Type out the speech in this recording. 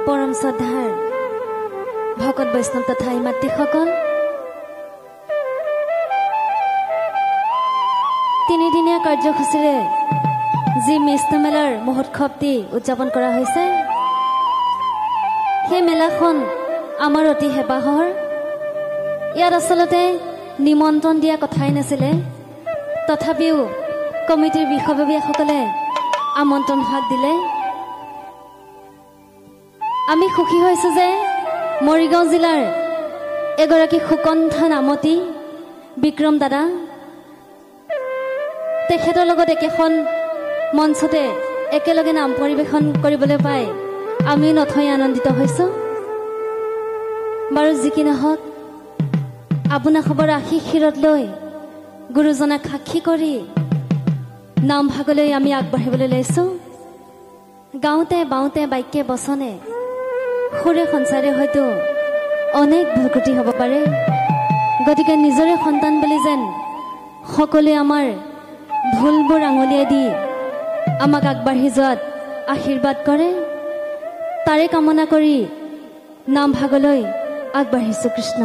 পৰম শ্ৰদ্ধাৰ ভকত বৈষ্ণৱ তথা মাতৃসকল, তিনিদিনীয়া কাৰ্যসূচীৰে যি মিষ্ট মেলাৰ মহোৎসৱটি উদযাপন কৰা হৈছে, সেই মেলাখন আমাৰ অতি হেঁপাহৰ। ইয়াত আচলতে নিমন্ত্ৰণ দিয়া কথাই নাছিলে, তথাপিও কমিটিৰ বিষয়ববীয়াসকলে আমন্ত্ৰণ হাত দিলে। আমি সুখী হৈছোঁ যে মৰিগাঁও জিলাৰ এগৰাকী সুকণ্ঠা নামতী বিক্ৰম দাদা, তেখেতৰ লগত একেখন মঞ্চতে একেলগে নাম পৰিৱেশন কৰিবলৈ পাই আমি নথৈ আনন্দিত হৈছোঁ। বাৰু যি কি নহওক, আপোনাসৱৰ আশীৰ্বাদ লৈ গুৰুজনাক সাক্ষী কৰি নামভাগলৈ আমি আগবাঢ়িবলৈ লৈছোঁ। গাওঁতে বাওঁতে বাক্যে বচনে সুৰে সঞ্চাৰে হয়তো অনেক ভুলক্ৰুটি হ'ব পাৰে, গতিকে নিজৰে সন্তান বুলি যেন সকলোৱে আমাৰ ভুলবোৰ আঙুলিয়াই দি আমাক আগবাঢ়ি যোৱাত আশীৰ্বাদ কৰে, তাৰে কামনা কৰি নামভাগলৈ আগবাঢ়িছোঁ। কৃষ্ণ।